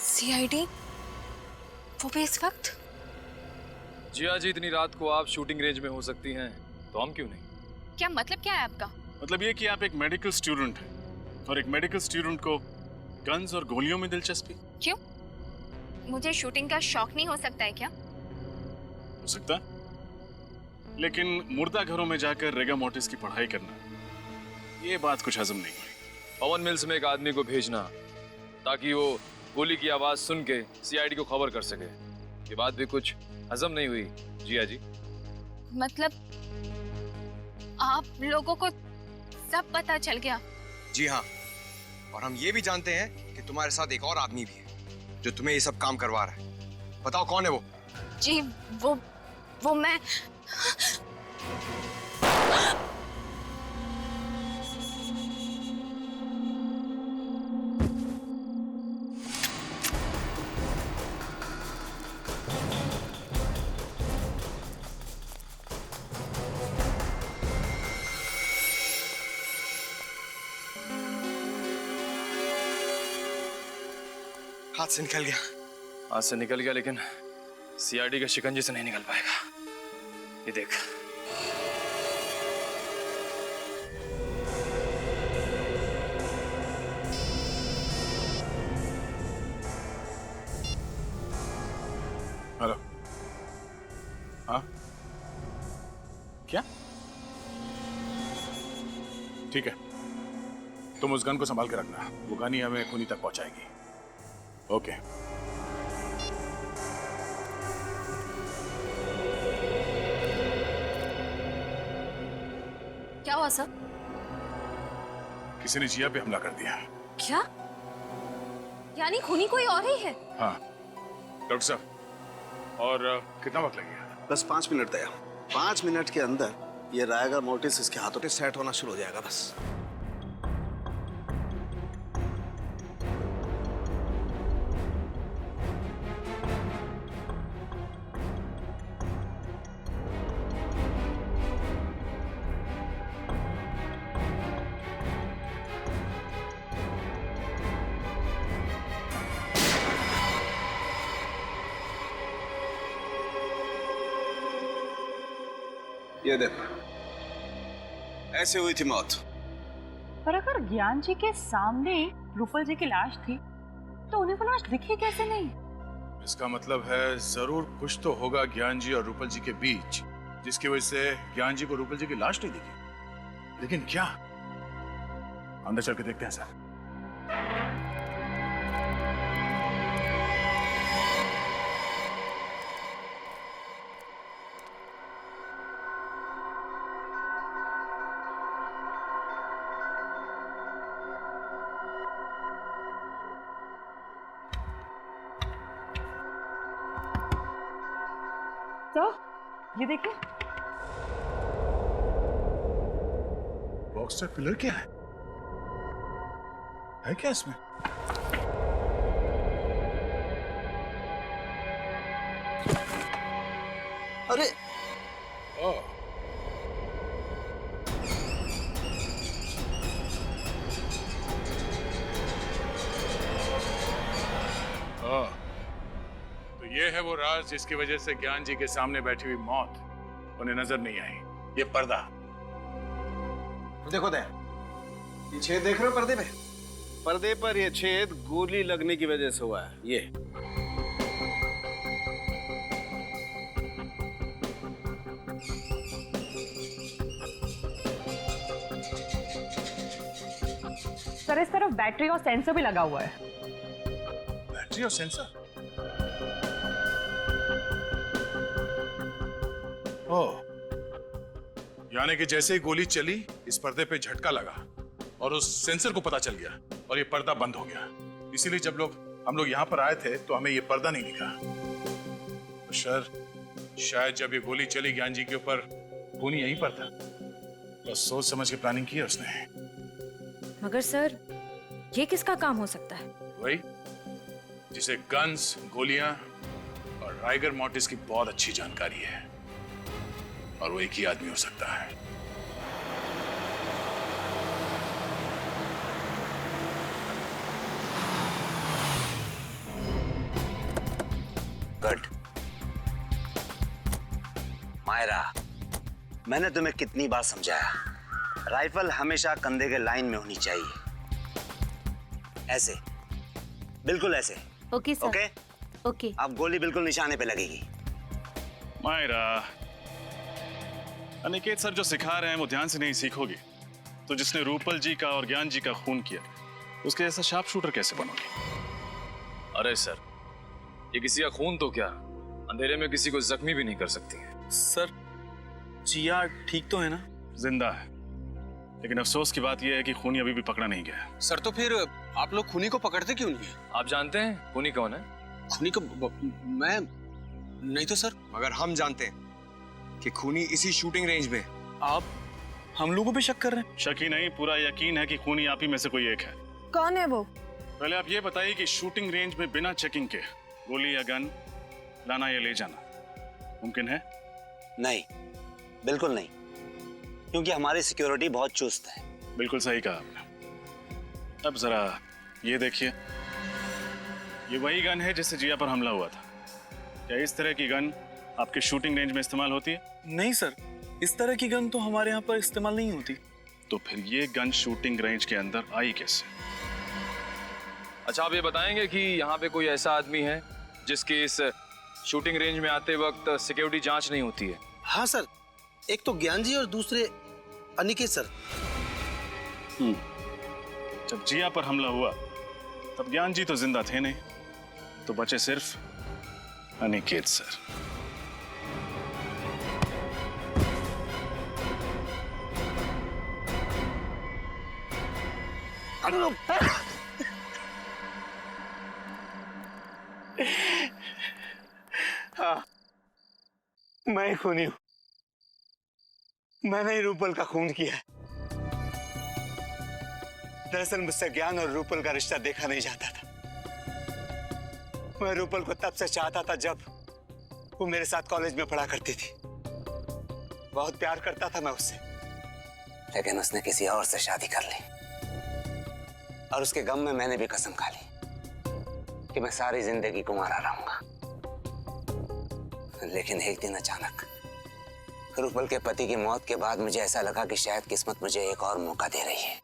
सीआईडी? वो भी इस वक्त? जिया जी, इतनी रात को आप शूटिंग रेंज में हो सकती हैं, तो हम क्यों नहीं? क्या मतलब क्या है आपका? मतलब ये कि आप एक मेडिकल स्टूडेंट हैं और एक मेडिकल स्टूडेंट को गन्स और गोलियों में दिलचस्पी। क्यों? मुझे शूटिंग का शौक नहीं हो सकता है क्या? हो सकता, लेकिन मुर्दा घरों में जाकर रेगा मोर्टिस की पढ़ाई करना, ये बात कुछ हजम नहीं हुई। पवन मिल्स में एक आदमी को भेजना ताकि वो गोली की आवाज सुन के सीआईडी को खबर कर सके, ये बात भी कुछ हजम नहीं हुई जिया जी। मतलब आप लोगों को सब पता चल गया? जी हाँ, और हम ये भी जानते हैं कि तुम्हारे साथ एक और आदमी भी है जो तुम्हें ये सब काम करवा रहा है। बताओ कौन है वो? जी वो मैं हाथ से निकल गया। हाथ से निकल गया, लेकिन सीआईडी के शिकंजे से नहीं निकल पाएगा। ये देख। हेलो। हाँ क्या? ठीक है, तुम उस गन को संभाल के रखना, वो गन ही हमें खूनी तक पहुंचाएगी। ओके। क्या हुआ सर? किसी ने जिया पे हमला कर दिया। क्या? यानी खूनी कोई और ही है? हाँ डॉक्टर साहब, और कितना वक्त लगेगा? बस 5 मिनट दया। 5 मिनट के अंदर ये रायगर मोर्टिस इसके हाथों पे सेट होना शुरू हो जाएगा बस। ये देख, ऐसे हुई थी मौत। पर अगर ज्ञान जी के सामने रूपल जी की लाश थी तो उन्हें वो लाश दिखी कैसे नहीं? इसका मतलब है जरूर कुछ तो होगा ज्ञान जी और रूपल जी के बीच, जिसकी वजह से ज्ञान जी को रूपल जी की लाश नहीं दिखी। लेकिन क्या? अंदर चल के देखते हैं सर। तो ये देखिए, बॉक्स पिलर क्या है क्या इसमें? अरे तो ये है वो राज जिसकी वजह से ज्ञान जी के सामने बैठी हुई मौत उन्हें नजर नहीं आई। ये पर्दा देखो दया, ये छेद देख रहे हो पर्दे पे? पर्दे पर ये छेद गोली लगने की वजह से हुआ है। ये सर इस तरफ बैटरी और सेंसर भी लगा हुआ है। बैटरी और सेंसर? ओह, यानी कि जैसे ही गोली चली इस पर्दे पे झटका लगा और उस सेंसर को पता चल गया और ये पर्दा बंद हो गया। इसीलिए जब हम लोग यहाँ पर आए थे तो हमें ये पर्दा नहीं दिखा। तो शायद जब ये गोली चली ज्ञान जी के ऊपर, खूनी यहीं पर था। तो सोच समझ के प्लानिंग की है उसने। मगर सर ये किसका काम हो सकता है? वही जिसे गन्स, गोलियां और राइगर मोर्टिस की बहुत अच्छी जानकारी है, और वो एक ही आदमी हो सकता है। गुड मायरा, मैंने तुम्हें कितनी बार समझाया, राइफल हमेशा कंधे के लाइन में होनी चाहिए। ऐसे, बिल्कुल ऐसे। Okay sir. Okay okay. अब गोली बिल्कुल निशाने पे लगेगी। मायरा, अनिकेत सर जो सिखा रहे हैं वो ध्यान से नहीं सीखोगी तो जिसने रूपल जी का और ज्ञान जी का खून किया उसके जैसा शार्प शूटर कैसे बनोगे? अरे सर, ये किसी का खून तो क्या, अंधेरे में किसी को जख्मी भी नहीं कर सकती है। सर जिया ठीक तो है ना? जिंदा है, लेकिन अफसोस की बात यह है कि खूनी अभी भी पकड़ा नहीं गया। सर तो फिर आप लोग खूनी को पकड़ते क्यों नहीं? आप जानते हैं खूनी कौन है? खूनी को मैं नहीं तो सर। मगर हम जानते हैं कि खूनी इसी शूटिंग रेंज में। आप हम लोगों पे शक कर रहे हैं? शक ही नहीं, पूरा यकीन है कि खूनी आप ही में से कोई एक है। कौन है वो? पहले आप ये बताइए कि शूटिंग रेंज में बिना चेकिंग के गोली या गन लाना या ले जाना मुमकिन है? नहीं, बिल्कुल नहीं, क्योंकि हमारी सिक्योरिटी बहुत चुस्त है। बिल्कुल सही कहा आपने। अब जरा ये देखिए, ये वही गन है जिससे जिया पर हमला हुआ था। क्या इस तरह की गन आपके शूटिंग रेंज में इस्तेमाल होती है? नहीं सर, इस तरह की गन तो हमारे यहाँ पर इस्तेमाल नहीं होती। तो फिर ये गन शूटिंग रेंज के अंदर आई कैसे? अच्छा, आप ये बताएंगे कि यहाँ पे कोई ऐसा आदमी है जिसकी इस शूटिंग रेंज में आते वक्त सिक्योरिटी जांच नहीं होती है? हाँ सर, एक तो ज्ञान जी और दूसरे अनिकेत सर। जब जिया पर हमला हुआ तब ज्ञान जी तो जिंदा थे नहीं, तो बचे सिर्फ अनिकेत सर। हाँ, मैं खूनी हूं। मैंने ही रूपल का खून किया है। दरअसल मुझसे ज्ञान और रूपल का रिश्ता देखा नहीं जाता था। मैं रूपल को तब से चाहता था जब वो मेरे साथ कॉलेज में पढ़ा करती थी। बहुत प्यार करता था मैं उससे, लेकिन उसने किसी और से शादी कर ली। और उसके गम में मैंने भी कसम खा ली कि मैं सारी जिंदगी कुंवारा रहूंगा। लेकिन एक दिन अचानक रूपल के पति की मौत के बाद मुझे ऐसा लगा कि शायद किस्मत मुझे एक और मौका दे रही है।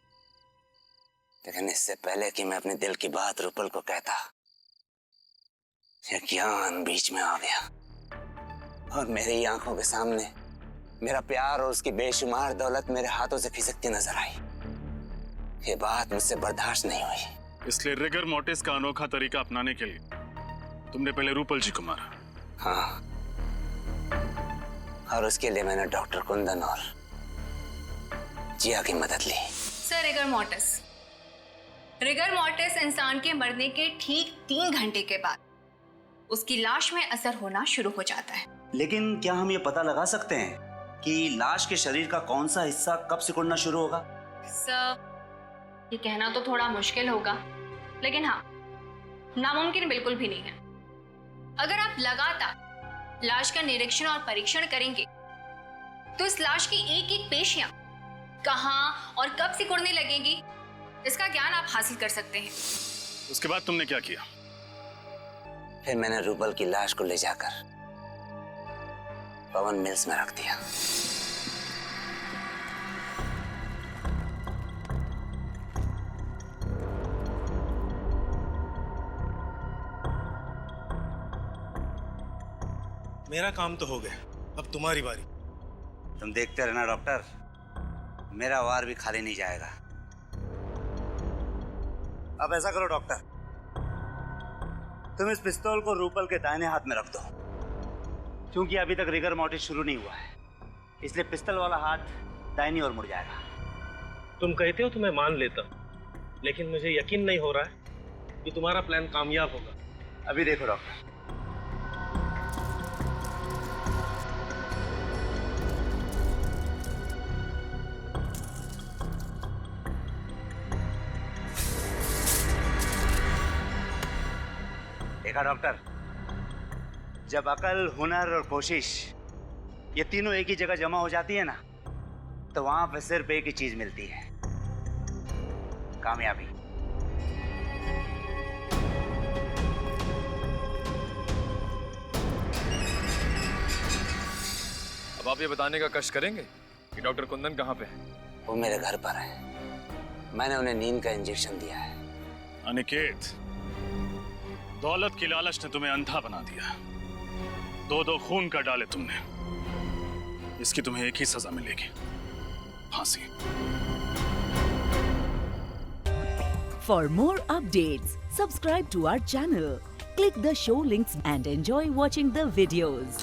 लेकिन इससे पहले कि मैं अपने दिल की बात रूपल को कहता, ये ज्ञान बीच में आ गया और मेरी आंखों के सामने मेरा प्यार और उसकी बेशुमार दौलत मेरे हाथों से खिसकती नजर आई। ये बात मुझसे बर्दाश्त नहीं हुई। इसलिए रिगर मोर्टिस का अनोखा तरीका अपनाने के लिए तुमने पहले रूपल जी को मारा? हाँ, और उसके लिए मैंने डॉक्टर कुंदन और जिया की मदद ली। Sir, rigor mortis. Rigor mortis इंसान के मरने के ठीक 3 घंटे के बाद उसकी लाश में असर होना शुरू हो जाता है। लेकिन क्या हम ये पता लगा सकते हैं कि लाश के शरीर का कौन सा हिस्सा कब सिकुड़ना शुरू होगा? सर, ये कहना तो थोड़ा मुश्किल होगा, लेकिन हाँ, नामुमकिन बिल्कुल भी नहीं है। अगर आप लगातार लाश का निरीक्षण और परीक्षण करेंगे तो इस लाश की एक एक पेशियां कहां और कब सिकुड़ने लगेंगी, इसका ज्ञान आप हासिल कर सकते हैं। उसके बाद तुमने क्या किया? फिर मैंने रूपल की लाश को ले जाकर पवन मिल्स में रख दिया। मेरा काम तो हो गया, अब तुम्हारी बारी। तुम देखते रहना डॉक्टर, मेरा वार भी खाली नहीं जाएगा। अब ऐसा करो डॉक्टर, तुम इस पिस्तौल को रूपल के दाहिने हाथ में रख दो। क्योंकि अभी तक रिगर मोर्टिस शुरू नहीं हुआ है, इसलिए पिस्तौल वाला हाथ दाहिनी ओर मुड़ जाएगा। तुम कहते हो तो मैं मान लेता, लेकिन मुझे यकीन नहीं हो रहा है कि तुम्हारा प्लान कामयाब होगा। अभी देखो डॉक्टर, देखा डॉक्टर, जब अकल, हुनर और कोशिश ये तीनों एक ही जगह जमा हो जाती है ना, तो वहां पे सिर्फ एक ही चीज मिलती है, कामयाबी। अब आप ये बताने का कष्ट करेंगे कि डॉक्टर कुंदन कहाँ पे है? वो मेरे घर पर है, मैंने उन्हें नींद का इंजेक्शन दिया है। अनिकेत, दौलत की लालच ने तुम्हें अंधा बना दिया। 2-2 खून कर डाले तुमने, इसकी तुम्हें एक ही सजा मिलेगी, फांसी। For more updates, subscribe to our channel, click the show links and enjoy watching the videos.